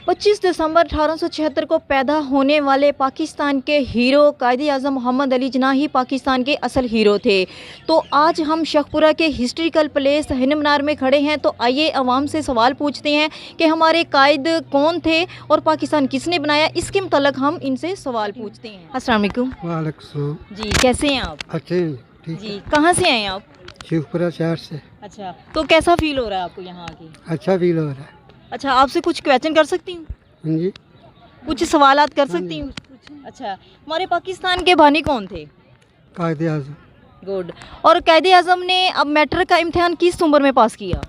25 दिसंबर 1876 को पैदा होने वाले पाकिस्तान के हीरो कायद-ए-आज़म मोहम्मद अली जिन्ना ही पाकिस्तान के असल हीरो थे। तो आज हम शेखपुरा के हिस्ट्रिकल प्लेस हिंद मीनार में खड़े हैं। तो आइए अवाम से सवाल पूछते हैं कि हमारे कायद कौन थे और पाकिस्तान किसने बनाया, इसके मतलब हम इनसे सवाल पूछते हैं। अस्सलाम वालेकुम। वालेकुम जी, कैसे हैं आप? अच्छे ठीक जी, कहाँ से आए हैं आप? शेखपुरा शहर से। अच्छा, तो कैसा फील हो रहा है आपको यहाँ आके? अच्छा फील हो रहा है। अच्छा, आपसे कुछ क्वेश्चन कर सकती हूँ? हाँ जी, कुछ सवालात कर सकती हूँ? अच्छा, हमारे पाकिस्तान के बानी कौन थे? कायद-ए-आज़म। गुड। और कायद-ए-आज़म ने अब मैट्रिक का इम्तिहान किस उम्र में पास किया?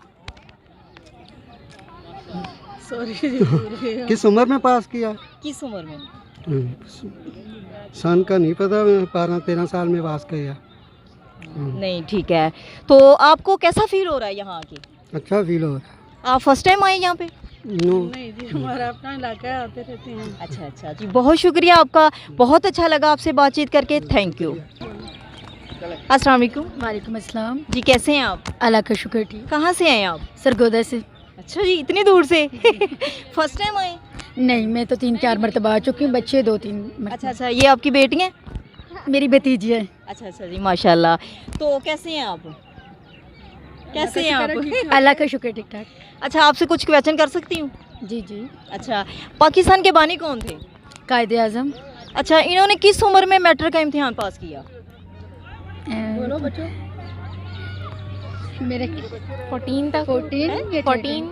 किस उम्र में पास किया? किस उम्र में? सन का नहीं पता, 12-13 साल में पास किया। नहीं, ठीक है। तो आपको कैसा फील हो रहा है यहाँ आके? अच्छा फील हो रहा है। आप फर्स्ट टाइम आए यहाँ पे? नहीं जी, हमारा अपना इलाका है, आते रहते हैं। अच्छा अच्छा जी, बहुत शुक्रिया आपका, बहुत अच्छा लगा आपसे बातचीत करके, थैंक यू। अस्सलाम वालेकुम। वालेकुम अस्सलाम। जी, कैसे हैं आप? अल्लाह का शुक्र ठीक। कहाँ से आए आप? सरगोदा से। अच्छा जी, इतनी दूर से फर्स्ट टाइम आए? नहीं, मैं तो 3-4 मरतबा आ चुकी हूँ, बच्चे 2-3 अच्छा अच्छा, ये आपकी बेटी हैं? मेरी भतीजी है। अच्छा अच्छा जी, माशाल्लाह। तो कैसे हैं आप? कैसे हैं आप? अल्लाह का शुक्र ठीक ठाक। अच्छा, आपसे कुछ क्वेश्चन कर सकती हूँ? जी जी। अच्छा, पाकिस्तान के बानी कौन थे? कायद-ए-आज़म। अच्छा, इन्होंने किस उम्र में मैट्रिक का इम्तिहान पास किया? बोलो बच्चों। मेरे 14 तक। 14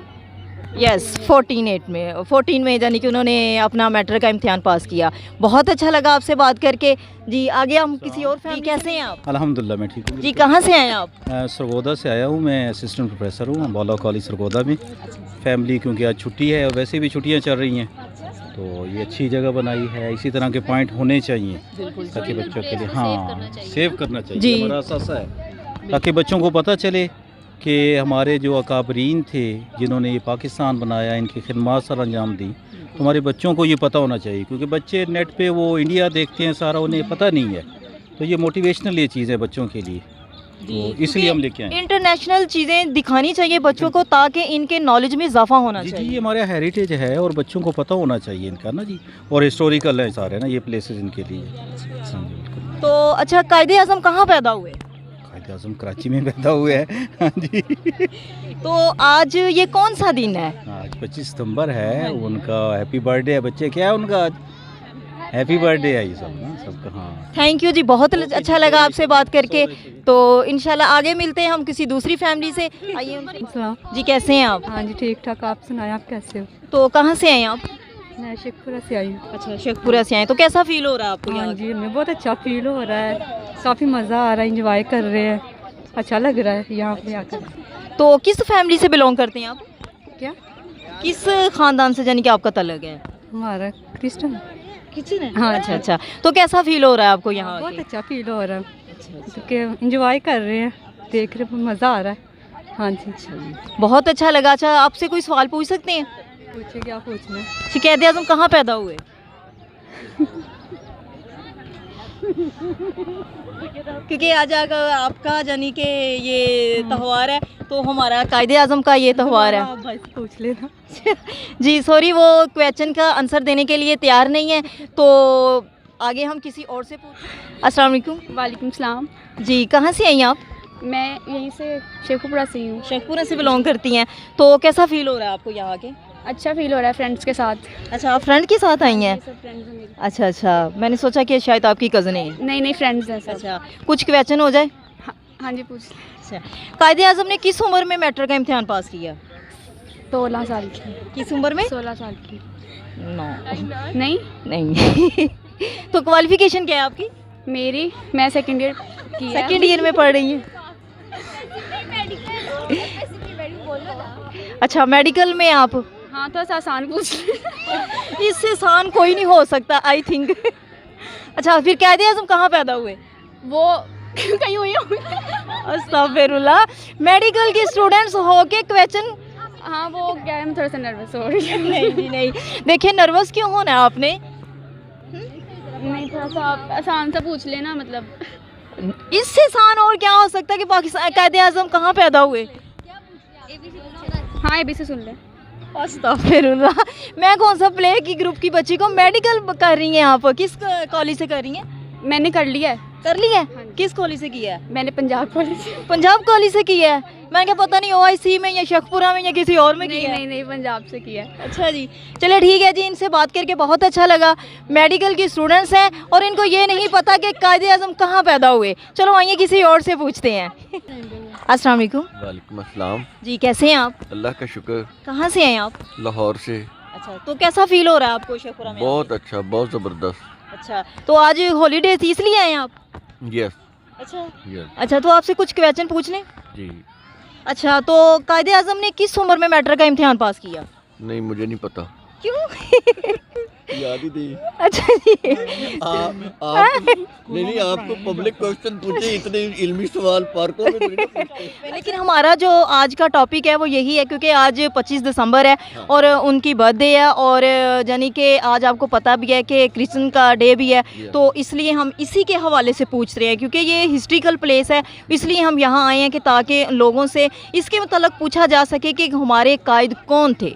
यस, 14 में यानी कि उन्होंने अपना मैट्रिक का इम्तिहान पास किया। बहुत अच्छा लगा आपसे बात करके। जी, आगे हम किसी और फैमिली। कैसे हैं आप? अल्हम्दुलिल्लाह मैं ठीक हूँ जी, कहाँ से आए हैं आप? सरगोदा से आया हूँ, मैं असिस्टेंट प्रोफेसर हूँ बौला कॉलेज सरगोदा में। फैमिली क्योंकि आज छुट्टी है और वैसे भी छुट्टियाँ चल रही हैं, तो ये अच्छी जगह बनाई है। इसी तरह के पॉइंट होने चाहिए ताकि बच्चों के लिए सेव करना चाहिए, हमारा असासा है, ताकि बच्चों को पता चले कि हमारे जो अकाबरीन थे जिन्होंने ये पाकिस्तान बनाया, इनकी खिदमत सर अंजाम दी, तो हमारे बच्चों को ये पता होना चाहिए। क्योंकि बच्चे नेट पे वो इंडिया देखते हैं सारा, उन्हें पता नहीं है, तो ये मोटिवेशनल ये चीज़ है बच्चों के लिए, तो इसलिए हम लेके आए। इंटरनेशनल चीज़ें दिखानी चाहिए बच्चों को ताकि इनके नॉलेज में इजाफा होना जी चाहिए। जी, ये हमारा हेरिटेज है और बच्चों को पता होना चाहिए इनका ना जी, और हिस्टोरिकल है सारे ना ये प्लेसेस इनके लिए। हाँ जी, बिल्कुल। तो अच्छा, कायद-ए-आज़म कहाँ पैदा हुए? कायद-ए-आज़म कराची में पैदा हुए हैं। हाँ जी। तो आज ये कौन सा दिन है? आज 25 सितंबर है, उनका हैप्पी बर्थडे है। बच्चे क्या है उनका आज हैप्पी बर्थडे है ये सब ना सबका। हाँ, थैंक यू जी, बहुत अच्छा लगा आपसे बात करके। तो इंशाल्लाह आगे मिलते हैं हम किसी दूसरी फैमिली से। आइए जी, कैसे हैं आप? हाँ जी ठीक ठाक, आप सुनाएं आप कैसे हो? तो कहाँ से आए हैं आप? मैं शेखपुरा से आई हूँ। अच्छा, शेखपुरा से आए। तो कैसा फील हो रहा है आपको हाँ यहाँ? जी, हमें बहुत अच्छा फील हो रहा है, काफ़ी मज़ा आ रहा है, इंजॉय कर रहे हैं, अच्छा लग रहा है यहाँ पे आकर। तो किस फैमिली से बिलोंग करते हैं आप? क्या? किस खानदान से यानी कि आपका तल्लुक है? हमारा क्रिश्चियन। किचन है? हाँ अच्छा अच्छा, तो कैसा फील हो रहा है आपको यहाँ बहुत आके? अच्छा फील हो रहा है, अच्छा, क्योंकि इंजॉय कर रहे हैं, देख रहे हैं, मज़ा आ रहा है। हाँ जी, बहुत अच्छा लगा। अच्छा, आपसे कोई सवाल पूछ सकते हैं? पूछे क्या पूछना है? कायद-ए-आज़म कहाँ पैदा हुए? क्योंकि आज आपका यानी कि ये त्यौहार है, तो हमारा कायद-ए-आज़म का ये त्यौहार है। आप भाई से पूछ लेना। जी सॉरी, वो क्वेश्चन का आंसर देने के लिए तैयार नहीं है, तो आगे हम किसी और से पूछ। अस्सलाम वालेकुम। वालेकुम सलाम। जी, कहाँ से आई हैं आप? मैं यहीं से शेखपुरा से हूँ। शेखपुरा से बिलोंग करती हैं। तो कैसा फील हो रहा है आपको यहाँ आके? अच्छा फील हो रहा है फ्रेंड्स के साथ। अच्छा, आप फ्रेंड के साथ आई हैं? सब फ्रेंड्स हैं मेरे। अच्छा अच्छा, मैंने सोचा कि शायद आपकी कज़न है। नहीं फ्रेंड्स हैं सब। अच्छा, कुछ क्वेश्चन हो जाए? हाँ जी पूछ। अच्छा, कायद-ए-आज़म ने किस उम्र में मैट्रिक का इम्तिहान पास किया? 16 साल की। किस उम्र में? 16 साल की। नो, नहीं नहीं। तो क्वालिफिकेशन क्या है आपकी? मेरी, मैं सेकंड ईयर की है। सेकंड ईयर में पढ़ रही हैं? अच्छा, मेडिकल में आप? हाँ थोड़ा सा आसान पूछ। इससे आसान कोई नहीं हो सकता आई थिंक। अच्छा, फिर कायद-ए-आज़म कहाँ पैदा हुए? वो कहीं हुई हो। अस्तगफिरुल्लाह, मेडिकल के स्टूडेंट्स हो के क्वेश्चन। हाँ वो क्या है, मैं थोड़ा सा नर्वस हो रही हूँ। नहीं नहीं, देखिए नर्वस क्यों होना है आपने? नहीं थोड़ा सा आप आसान सा पूछ लेना, मतलब इससे आसान और क्या हो सकता है कि पाकिस्तान कायद-ए-आज़म कहाँ पैदा हुए? हाँ ABC सुन ले। अस्तगफिरुल्लाह। मैं कौन सा प्ले की ग्रुप की बच्ची को मेडिकल कर रही हैं आप? किस कॉलेज से कर रही हैं? मैंने कर लिया है। कर ली है? किस कॉलेज से किया है? मैंने पंजाब कॉलेज से। पंजाब कॉलेज से किया है। मैंने क्या पता नहीं OIC में या शेखपुरा में या किसी और में नहीं किया है? नहीं नहीं, पंजाब से किया है। अच्छा जी, चलिए ठीक है जी, इनसे बात करके बहुत अच्छा लगा। मेडिकल की स्टूडेंट्स हैं और इनको ये नहीं पता कि कायदे आज़म कहाँ पैदा हुए। चलो आइए किसी और से पूछते हैं। अस्सलाम वालेकुम। वालेकुम अस्सलाम। जी कैसे हैं आप? अल्लाह का शुक्र। कहाँ से हैं आप? लाहौर से। अच्छा, तो कैसा फील हो रहा है आपको शेखपुरा में? बहुत अच्छा, बहुत ज़बरदस्त। अच्छा, तो आज हॉलीडे थी इसलिए आए हैं आप? यस अच्छा यस अच्छा, तो आपसे कुछ क्वेश्चन पूछ लें? जी। अच्छा, तो कायदे आज़म ने किस उम्र में मैट्रिक का इम्तिहान पास किया? नहीं, मुझे नहीं पता। क्यों? याद ही नहीं। अच्छा जी। नहीं आपको पब्लिक क्वेश्चन पूछे, इतने इल्मी सवाल पार्कों में थोड़ी ना पूछते हैं। लेकिन हमारा जो आज का टॉपिक है वो यही है, क्योंकि आज 25 दिसंबर है और उनकी बर्थडे है और यानी कि आज आपको पता भी है कि क्रिश्चियन का डे भी है, तो इसलिए हम इसी के हवाले से पूछ रहे हैं, क्योंकि ये हिस्ट्रिकल प्लेस है, इसलिए हम यहाँ आए हैं कि ताकि लोगों से इसके मतलब पूछा जा सके कि हमारे कायद कौन थे।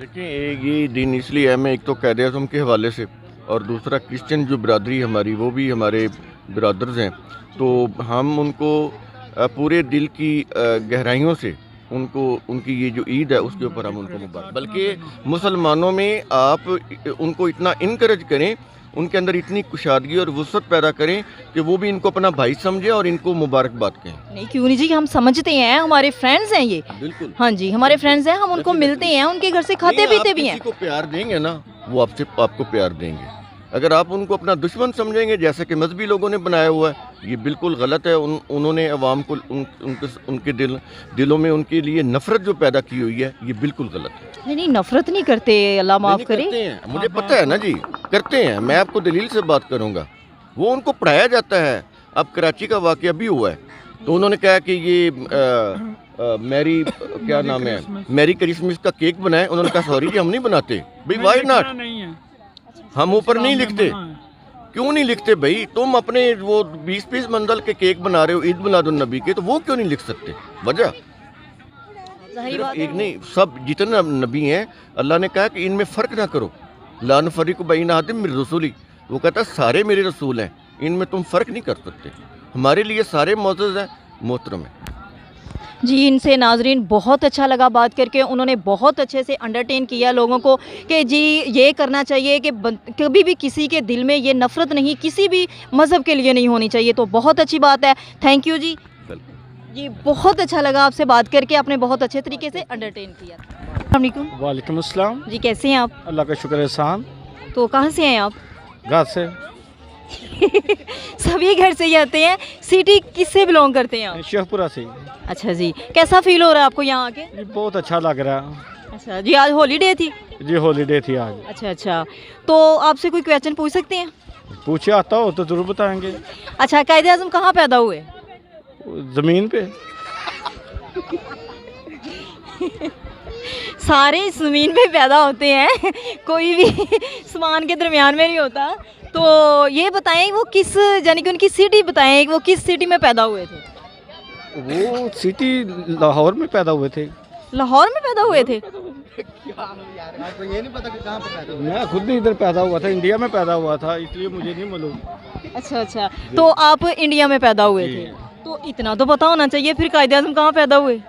देखिए, ये दिन इसलिए है, मैं एक तो कायदे आज़म के हवाले से और दूसरा क्रिश्चियन जो बिरादरी हमारी, वो भी हमारे बिरादर्स हैं, तो हम उनको पूरे दिल की गहराइयों से उनको उनकी ये जो ईद है उसके ऊपर हम उनको मुबारक, बल्कि मुसलमानों में आप उनको इतना इनकरेज करें, उनके अंदर इतनी कुशादगी और वुसअत पैदा करें कि वो भी इनको अपना भाई समझे और इनको मुबारकबाद कहें। नहीं क्यों नहीं जी, हम समझते हैं, हमारे फ्रेंड्स हैं ये। बिल्कुल। हाँ जी, हमारे फ्रेंड्स हैं, हम उनको मिलते हैं, उनके घर से खाते पीते भी हैं। किसी को प्यार देंगे ना, वो आपको प्यार देंगे। अगर आप उनको अपना दुश्मन समझेंगे, जैसे कि मजहबी लोगों ने बनाया हुआ है, ये बिल्कुल गलत है। उन्होंने अवाम को उनके दिलों में उनके लिए नफरत जो पैदा की हुई है, ये बिल्कुल गलत है। नहीं नफरत नहीं करते, अल्लाह माफ़ करे। करते हैं, मुझे पता है ना जी, करते हैं। मैं आपको दलील से बात करूंगा, वो उनको पढ़ाया जाता है। अब कराची का वाक़या भी हुआ है, तो उन्होंने कहा कि ये मैरी क्या नाम है, मैरी क्रिसमस का केक बनाए। उन्होंने कहा सॉरी जी, हम नहीं बनाते। भाई वाई नॉट, हम ऊपर नहीं लिखते। क्यों नहीं लिखते भाई? तुम अपने वो 20-20 मंजिल के केक बना रहे हो ईद मिलादुन नबी के, तो वो क्यों नहीं लिख सकते? वजह एक नहीं, सब जितने नबी हैं अल्लाह ने कहा कि इनमें फ़र्क ना करो। ला नुफ़र्रिक़ु बैन अहदिम मिन रुसूली, वो कहता है सारे मेरे रसूल हैं, इनमें तुम फ़र्क नहीं कर सकते। हमारे लिए सारे मोअज़्ज़ज़ हैं, मोहतरम है। जी, इनसे नाजरीन बहुत अच्छा लगा बात करके। उन्होंने बहुत अच्छे से अंडरटेन किया लोगों को कि जी ये करना चाहिए कि कभी भी किसी के दिल में ये नफ़रत नहीं, किसी भी मज़हब के लिए नहीं होनी चाहिए। तो बहुत अच्छी बात है, थैंक यू जी। जी बहुत अच्छा लगा आपसे बात करके, आपने बहुत अच्छे तरीके से अंडरटेन किया। अस्सलाम वालेकुम। वालेकुम अस्सलाम। जी कैसे हैं आप? अल्लाह का शुक्र एहसान। तो कहाँ से हैं आप? घर से। सभी घर से ही आते हैं। सिटी किससे बिलोंग करते हैं आप? शेखपुरा से। अच्छा जी, कैसा फील हो रहा है आपको यहाँ आके? जी बहुत अच्छा लग रहा है। अच्छा जी, आज हॉलीडे थी? जी हॉलीडे थी आज। अच्छा अच्छा, तो आपसे कोई क्वेश्चन पूछ सकते हैं? पूछे आता हो तो ज़रूर बताएंगे। अच्छा, कायदे आज़म कहाँ पैदा हुए? ज़मीन पे। सारे ज़मीन पे पैदा होते हैं, कोई भी समान के दरमियान में नहीं होता। तो ये बताएं वो किस, यानी कि उनकी सिटी बताएं, वो किस सिटी में पैदा हुए थे? वो सिटी लाहौर में पैदा हुए थे। लाहौर में पैदा हुए थे? आपको ये नहीं पता कि कहाँ पे पैदा हुए? मैं खुद इधर पैदा हुआ था, इंडिया में पैदा हुआ था, इसलिए मुझे नहीं मालूम। अच्छा अच्छा, तो आप इंडिया में पैदा हुए थे, तो इतना तो पता होना चाहिए फिर कायदे आज़म कहाँ पैदा हुए?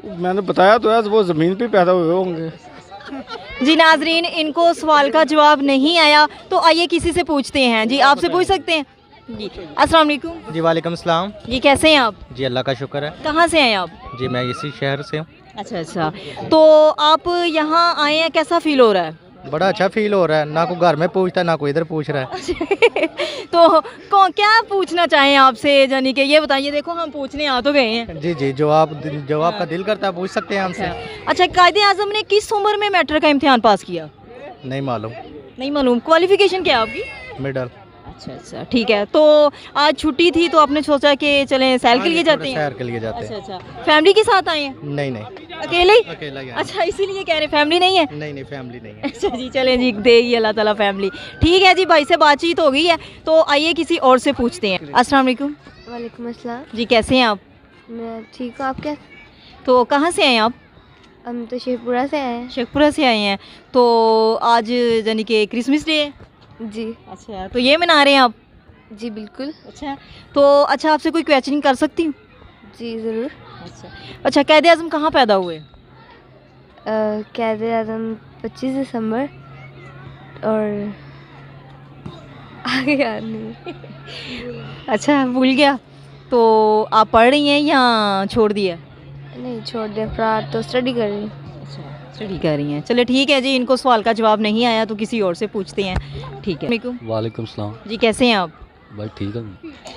मैंने बताया तो है, वो ज़मीन पे पैदा हुए होंगे। जी नाजरीन, इनको सवाल का जवाब नहीं आया, तो आइए किसी से पूछते हैं। जी आपसे पूछ सकते हैं? जी अस्सलाम वालेकुम। जी वालेकुम सलाम। जी कैसे हैं आप? जी अल्लाह का शुक्र है। कहाँ से हैं आप? जी मैं इसी शहर से हूँ। अच्छा अच्छा, तो आप यहाँ आए हैं, कैसा फील हो रहा है? बड़ा अच्छा फील हो रहा है, ना कोई घर में पूछता ना कोई इधर पूछ रहा है। तो क्या पूछना चाहें आपसे, यानी कि ये बताइए। देखो हम पूछने आ तो गए हैं। जी जी, जो आपका दिल करता है पूछ सकते हैं हमसे। अच्छा, कायदे आज़म ने किस उम्र में मैट्रिक का इम्तिहान पास किया? नहीं मालूम। नहीं मालूम। क्वालिफिकेशन क्या है आपकी? मिडल। अच्छा अच्छा ठीक है, तो आज छुट्टी थी तो आपने सोचा कि चलें सैर के लिए जाते हैं? सैर के लिए जाते अच्छा हैं। अच्छा, फैमिली के साथ आए हैं? नहीं नहीं, अकेले ही? अकेला ही। अच्छा, इसीलिए कह रहे फैमिली नहीं है? नहीं नहीं, फैमिली नहीं है। अच्छा जी, चलें जी, देगी अल्लाह ताला फैमिली। ठीक है जी, भाई से बातचीत हो गई है, तो आइए किसी और से पूछते हैं। अस्सलाम वालेकुम। वालेकुम अस्सलाम। जी कैसे हैं आप? मैं ठीक हूँ, आप क्या? तो कहाँ से हैं आप? हम तो शेखपुरा से आए हैं। शेखपुरा से आए हैं, तो आज यानी कि क्रिसमस डे है। जी अच्छा, तो ये मना रहे हैं आप? जी बिल्कुल। अच्छा, तो अच्छा आपसे कोई क्वेश्चनिंग कर सकती हूँ? जी ज़रूर। अच्छा, कायदे आज़म कहाँ पैदा हुए? कायदे आज़म 25 दिसंबर और आगे याद नहीं। अच्छा, भूल गया। तो आप पढ़ रही हैं या छोड़ दिया? नहीं छोड़ दिया, फिर तो स्टडी कर रही हूँ। स्टडी कर रही हैं। चलिए ठीक है जी, इनको सवाल का जवाब नहीं आया तो किसी और से पूछते हैं। ठीक है। वालेकुम सलाम जी, कैसे हैं आप? भाई ठीक है।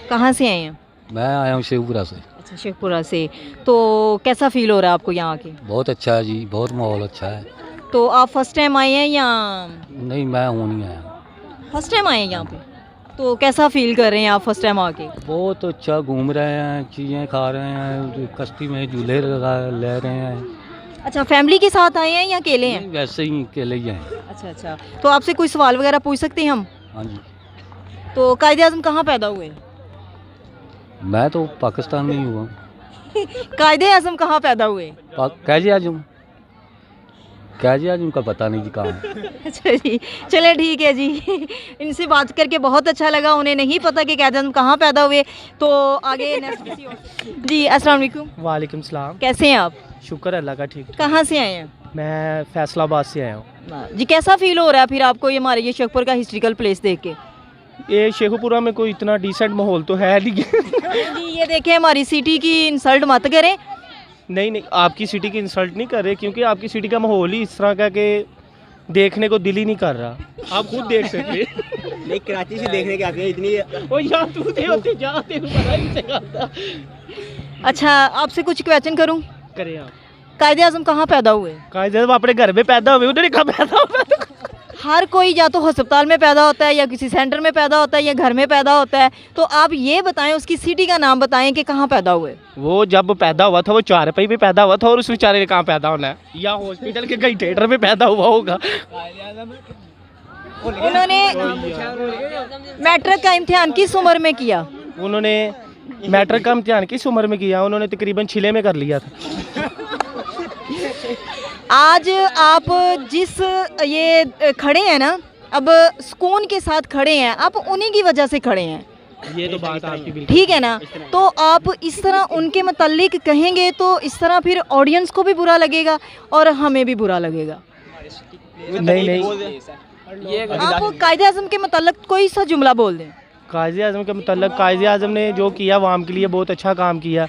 कहाँ से आए हैं? मैं आया हूँ शेखपुरा से। अच्छा, शेखपुरा से। तो कैसा फील हो रहा है आपको यहाँ आके? बहुत अच्छा है जी, बहुत माहौल अच्छा है। तो आप फर्स्ट टाइम आए हैं या? नहीं, मैं हूँ नहीं आया। फर्स्ट टाइम आए हैं यहाँ पे? तो कैसा फील कर रहे हैं आप फर्स्ट टाइम आके? बहुत अच्छा, घूम रहे हैं, चीज़ें खा रहे हैं, कश्ती में झूले ले रहे हैं। अच्छा, फैमिली के साथ आए हैं या अकेले हैं? नहीं, वैसे ही अकेले ही हैं। अच्छा, तो आपसे कोई सवाल वगैरह पूछ सकते हैं हम? हाँ जी। तो कायदे आज़म कहाँ पैदा हुए? मैं तो पाकिस्तान में ही हुआ। कायदे आज़म कहाँ पैदा हुए? कैजे आजम का पता नहीं जी कहाँ है। अच्छा जी, चले ठीक है जी। इनसे बात करके बहुत अच्छा लगा। उन्हें नहीं पता कि कायदे आज़म कहाँ पैदा हुए। तो आगे नेक्स्ट किसी और जी। अस्सलाम वालेकुम। वालेकुम सलाम। कैसे हैं आप? शुक्र अल्लाह का, ठीक। कहाँ से आए हैं? मैं फैसलाबाद से आया हूँ। जी, कैसा फील हो रहा है फिर आपको ये हमारे ये शेखपुर का हिस्ट्रिकल प्लेस देख के? ये शेखपुरा में कोई इतना डिसेंट माहौल तो है नहीं। जी, ये देखें, हमारी सिटी की इंसल्ट मत करें। नहीं, आपकी सिटी की इंसल्ट नहीं कर रहे, क्योंकि आपकी सिटी का माहौल ही इस तरह का कि देखने को दिल ही नहीं कर रहा। आप खुद देख सकते हैं। नहीं, कराची से देखने के आते हैं इतनी। ओ यार, तू दे होते जाते पता ही नहीं चलता। अच्छा, आपसे कुछ क्वेश्चन करूं? करें आप। कायदे आज़म कहाँ पैदा हुए? कायदे आज़म अपने घर में पैदा हुए, उन्होंने कहाँ पैदा हुआ? हर कोई या तो अस्पताल में पैदा होता है या किसी सेंटर में पैदा होता है या घर में पैदा होता है। तो आप ये बताएं, उसकी सिटी का नाम बताएं कि कहाँ पैदा हुए। वो जब पैदा हुआ था वो 4 रुपये पे पैदा हुआ था, और उस बेचारे ने कहाँ पैदा होना है? या हॉस्पिटल के कहीं थिएटर में पैदा हुआ होगा। उन्होंने मैट्रिक का इम्तिहान किस उम्र में किया? उन्होंने मैट्रिक का इम्तिहान किस उम्र में किया? उन्होंने तकरीबन 6 में कर लिया था। आज आप जिस ये खड़े हैं ना, अब सुकून के साथ खड़े हैं, आप उन्हीं की वजह से खड़े हैं। ये तो बात आपकी बिल्कुल ठीक है ना। तो आप इस तरह उनके मतलब कहेंगे तो इस तरह फिर ऑडियंस को भी बुरा लगेगा और हमें भी बुरा लगेगा। नहीं, आप कायदे आज़म के मतलब कोई सा जुमला बोल दें। कायदे आज़म के मतलब, कायदे आज़म ने जो किया आवाम के लिए बहुत अच्छा काम किया,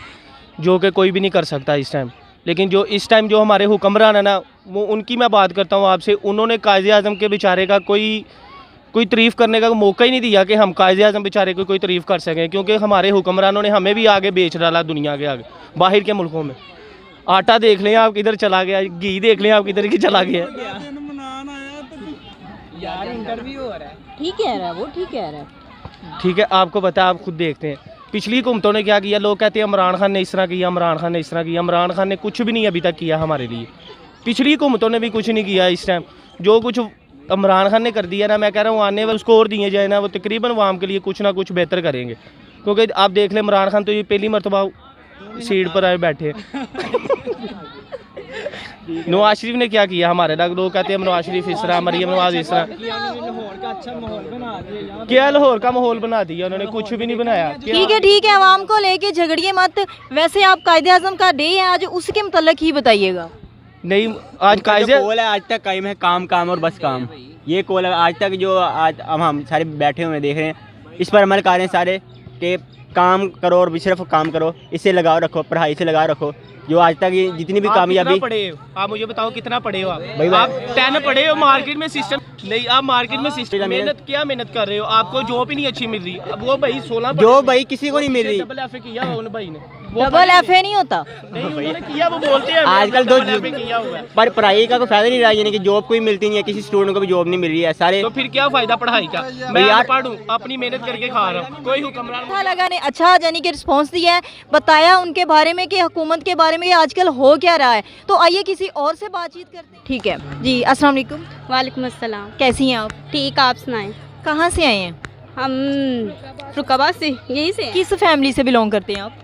जो कि कोई भी नहीं कर सकता इस टाइम। लेकिन जो इस टाइम जो हमारे हुक्मरान है ना, वो उनकी मैं बात करता हूँ आपसे। उन्होंने कायदे आज़म के बेचारे का कोई तारीफ़ करने का मौका ही नहीं दिया कि हम कायदे आज़म बेचारे को कोई तारीफ़ कर सकें, क्योंकि हमारे हुक्मरानों ने हमें भी आगे बेच डाला दुनिया के आगे, बाहर के मुल्कों में। आटा देख लें आप किधर चला गया, घी देख लें आप किधर की चला गया। ठीक कह रहा है वो, ठीक कह रहा है। ठीक है, आपको पता है, आप खुद देखते हैं पिछली हुकूमतों ने क्या किया। लोग कहते हैं इमरान खान ने इस तरह किया, इमरान खान ने इस तरह किया। इमरान खान ने कुछ भी नहीं अभी तक किया हमारे लिए। पिछली हुकूमतों ने भी कुछ नहीं किया। इस टाइम जो कुछ इमरान खान ने कर दिया ना, मैं कह रहा हूँ आने वाले उसको और दिए जाए ना, वो तकरीबन आवाम के लिए कुछ ना कुछ बेहतर करेंगे। क्योंकि आप देख लें, इमरान खान तो ये पहली मरतबा सीट पर आए बैठे। नवाज शरीफ ने क्या किया हमारे लोग कहते हैं नवाज शरीफ इस तरह, मरियम नवाज इस तरह। क्या लाहौर का माहौल बना दिया उन्होंने? कुछ भी नहीं बनाया। ठीक है, आवाम को लेके झगड़िए मत। वैसे आप कायदे आज़म का डे है आज, उसके मतलब ही बताइएगा। नहीं, आज कायदे कोल है, आज तक कायम है, काम काम और बस काम। ये कोल है आज तक, जो आज हम सारे बैठे हुए देख रहे हैं, इस पर अमल कर रहे हैं सारे कि काम करो और सिर्फ काम करो, इससे लगाव रखो, पढ़ाई से लगाव रखो। जो आज तक ये जितनी भी कामयाबी। पढ़े हो आप? मुझे बताओ कितना पढ़े हो आप? भाई आप 10 पढ़े हो? मार्केट में सिस्टम नहीं, आप मार्केट में सिस्टम मेहनत कर रहे हो, आपको जॉब ही नहीं अच्छी मिल रही। अब वो भाई 16 जो भाई किसी को नहीं मिल रही। डबल FA किया उन भाई ने। डबल FA नहीं होता। नहीं, उन्होंने किया, वो बोलते हैं आजकल तो किया हुआ है। पर पढ़ाई का कोई फायदा नहीं रहा, यानी कि जॉब कोई मिलती नहीं है, किसी स्टूडेंट को भी जॉब नहीं मिल रही है सारे। तो फिर क्या फायदा पढ़ाई का? मैं यार पढ़ूं, अपनी मेहनत करके खा रहा हूँ। कोई हुक्मरान अच्छा लगा ने, अच्छा यानी कि रिस्पांस दिया है, बताया उनके बारे में कि हुकूमत के बारे में आजकल हो क्या रहा है। तो आइए किसी और से बातचीत करते हैं। ठीक है जी। अस्सलाम वालेकुम। वालेकुम अस्सलाम। कैसी हैं आप? ठीक, आप सुनाएं। कहाँ से आए हैं? हम फरुखाबाद से, यहीं से। किस फैमिली से बिलोंग करते हैं आप?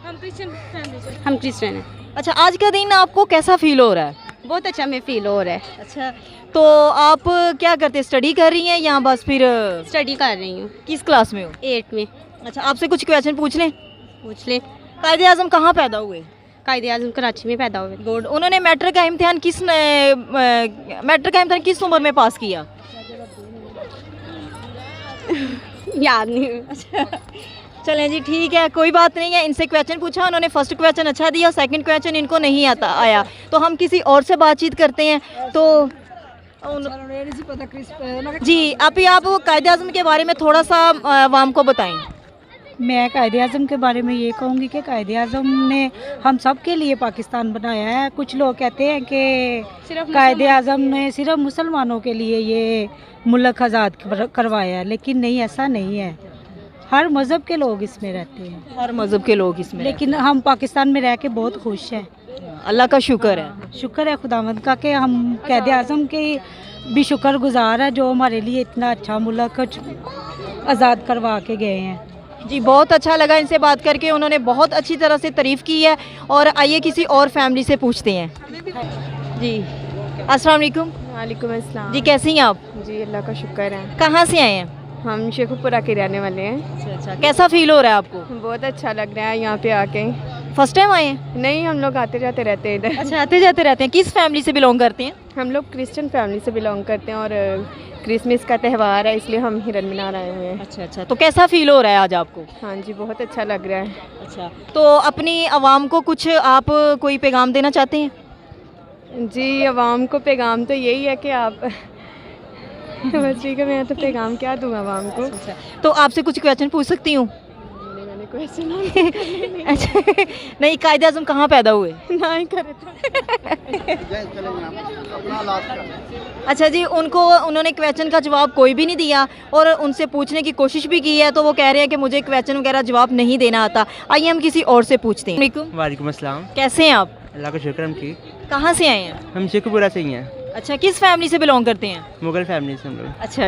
हम क्रिश्चियन हैं। अच्छा, आज का दिन आपको कैसा फील हो रहा है? बहुत अच्छा में फील हो रहा है। अच्छा, तो आप क्या करते हैं, स्टडी कर रही हैं या बस फिर स्टडी कर रही हूँ किस क्लास में हो? 8 में। अच्छा, आपसे कुछ क्वेश्चन पूछ लें? पूछ ले। कायदे आज़म कहाँ पैदा हुए? कायदे आज़म कराची में पैदा हुए। गुड। उन्होंने मैट्रिक का इम्तिहान किस उम्र में पास किया? याद नहीं। चलें जी, ठीक है, कोई बात नहीं है। इनसे क्वेश्चन पूछा, उन्होंने फर्स्ट क्वेश्चन अच्छा दिया, सेकंड क्वेश्चन इनको नहीं आया, तो हम किसी और से बातचीत करते हैं। तो जी, अभी आप कायदे आज़म के बारे में थोड़ा सा आवाम को बताएं। मैं कायदे आज़म के बारे में ये कहूँगी कि कायदे आज़म ने हम सब के लिए पाकिस्तान बनाया है। कुछ लोग कहते हैं कि कायदे आज़म ने सिर्फ मुसलमानों के लिए ये मुल्क आज़ाद करवाया है, लेकिन नहीं, ऐसा नहीं है। हर मज़हब के लोग इसमें रहते हैं, हर मज़हब के लोग इसमें, लेकिन हम पाकिस्तान में रह के बहुत खुश हैं। अल्लाह का शुक्र है, शुक्र है खुदावंद का कि हम कायदे आज़म के भी शुक्रगुजार है जो हमारे लिए इतना अच्छा मुल्क आज़ाद करवा के गए हैं। जी, बहुत अच्छा लगा इनसे बात करके, उन्होंने बहुत अच्छी तरह से तारीफ़ की है। और आइए किसी और फैमिली से पूछते हैं। जी, अस्सलाम वालेकुम। वालेकुम अस्सलाम। जी, कैसी हैं आप? जी अल्लाह का शुक्र है। कहाँ से आए हैं? हम शेखुपुरा के रहने वाले हैं। अच्छा, कैसा फील हो रहा है आपको? बहुत अच्छा लग रहा है यहाँ पे आके। फर्स्ट टाइम आए हैं? नहीं, हम लोग आते जाते रहते हैं इधर। अच्छा, आते जाते रहते हैं। किस फैमिली से बिलोंग करते हैं? हम लोग क्रिश्चियन फैमिली से बिलोंग करते हैं और क्रिसमस का त्यौहार है, इसलिए हम हिरन मीनार आए हुए हैं। अच्छा, तो कैसा फील हो रहा है आज आपको? हाँ जी, बहुत अच्छा लग रहा है। अच्छा, तो अपनी आवाम को कुछ आप कोई पैगाम देना चाहते हैं? जी, आवाम को पैगाम तो यही है कि आप बस ठीक है, मैं तो पैगाम क्या दूँ आवाम को। तो आपसे कुछ क्वेश्चन पूछ सकती हूँ? मैंने क्वेश्चन अच्छा, नहीं, कायदे आज़म कहाँ पैदा हुए? नहीं करे अच्छा जी, उन्होंने क्वेश्चन का जवाब कोई भी नहीं दिया और उनसे पूछने की कोशिश भी की है, तो वो कह रहे हैं कि मुझे क्वेश्चन वगैरह जवाब नहीं देना आता। आइए हम किसी और से पूछते हैं। वालेकुम अस्सलाम। कैसे हैं आप? अल्लाह का शुक्र, हम ठीक। कहाँ से आए हैं? हम शेखुपुरा से ही हैं। अच्छा, किस फैमिली से बिलोंग करते हैं? मुगल फैमिली से हम लोग। अच्छा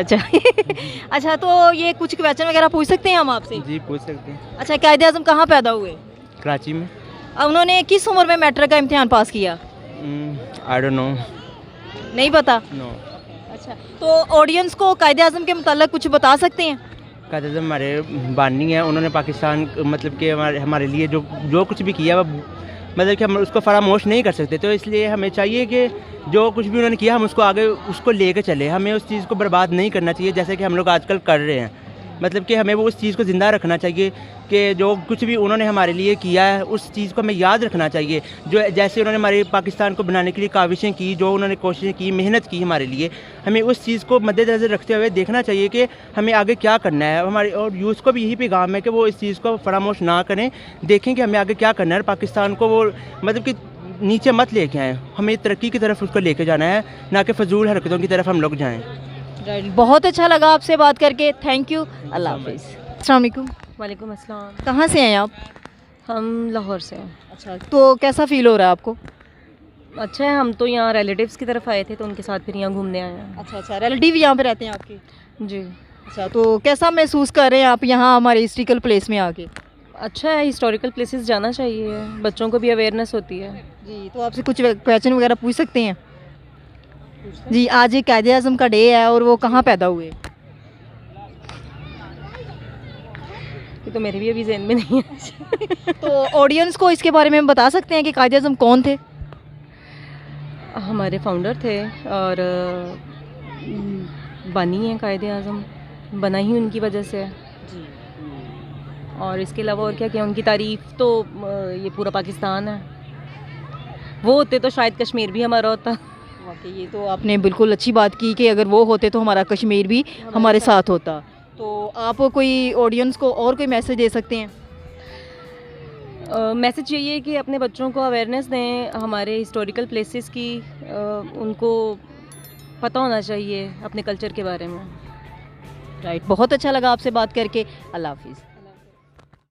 अच्छा, तो ये कुछ क्वेश्चन वगैरह पूछ सकते हैं हम आपसे? जी, पूछ सकते हैं। अच्छा, कायदे आज़म कहाँ पैदा हुए? कराची में। उन्होंने किस उम्र में मैट्रिक का इम्तिहान पास किया? I don't know. नहीं पता? नो। अच्छा, तो ऑडियंस को कायदे आज़म के मुताल्लिक कुछ बता सकते हैं? कायदे आज़म हमारे बानी हैं, उन्होंने पाकिस्तान मतलब कि हमारे लिए जो कुछ भी किया वो मतलब कि हम उसको फरामोश नहीं कर सकते, तो इसलिए हमें चाहिए कि जो कुछ भी उन्होंने किया हम उसको आगे उसको लेके चले। हमें उस चीज़ को बर्बाद नहीं करना चाहिए जैसे कि हम लोग आजकल कर रहे हैं। मतलब कि हमें वो उस चीज़ को ज़िंदा रखना चाहिए कि जो कुछ भी उन्होंने हमारे लिए किया है उस चीज़ को हमें याद रखना चाहिए। जो जैसे उन्होंने हमारे पाकिस्तान को बनाने के लिए काविशें की, जो उन्होंने कोशिशें की, मेहनत की हमारे लिए, हमें उस चीज़ को मद्देनज़र रखते हुए देखना चाहिए कि हमें आगे क्या करना है। हमारे और यूथ को भी यही पैगाम है कि वो इस चीज़ को फरामोश ना करें, देखें कि हमें आगे क्या करना है। पाकिस्तान को वो मतलब कि नीचे मत लेके आएँ, हमें तरक्की की तरफ उसको लेके जाना है, ना कि फजूल हरकतों की तरफ हम लोग जाएँ। बहुत अच्छा लगा आपसे बात करके, थैंक यू, अल्लाह हाफिज़। अस्सलाम वालेकुम। वालेकुम अस्सलाम। कहाँ से हैं आप? हम लाहौर से हैं। अच्छा, तो कैसा फील हो रहा है आपको? अच्छा है, हम तो यहाँ रिलेटिव्स की तरफ आए थे तो उनके साथ फिर यहाँ घूमने आए हैं। अच्छा, रिलेटिव यहाँ पे रहते हैं आपके? जी। अच्छा, तो कैसा महसूस कर रहे हैं आप यहाँ हमारे हिस्ट्रिकल प्लेस में आके? अच्छा है, हिस्टोरिकल प्लेसेस जाना चाहिए, बच्चों को भी अवेयरनेस होती है। जी, तो आपसे कुछ क्वेश्चन वगैरह पूछ सकते हैं? जी, आज एक कायदे आज़म का डे है और वो कहाँ पैदा हुए? ये तो मेरे भी अभी ज़हन में नहीं है। तो ऑडियंस को इसके बारे में हम बता सकते हैं कि कायदे आज़म कौन थे? हमारे फाउंडर थे और बनी हैं कायदे आज़म, बना ही उनकी वजह से जी। और इसके अलावा और क्या उनकी तारीफ़ तो ये पूरा पाकिस्तान है। वो होते तो शायद कश्मीर भी हमारा होता। वाकई ये तो आपने बिल्कुल अच्छी बात की कि अगर वो होते तो हमारा कश्मीर भी हमारे साथ होता। तो आप कोई ऑडियंस को और कोई मैसेज दे सकते हैं? मैसेज यही है कि अपने बच्चों को अवेयरनेस दें हमारे हिस्टोरिकल प्लेसेस की, उनको पता होना चाहिए अपने कल्चर के बारे में। राइट, बहुत अच्छा लगा आपसे बात करके, अल्लाह हाफिज़।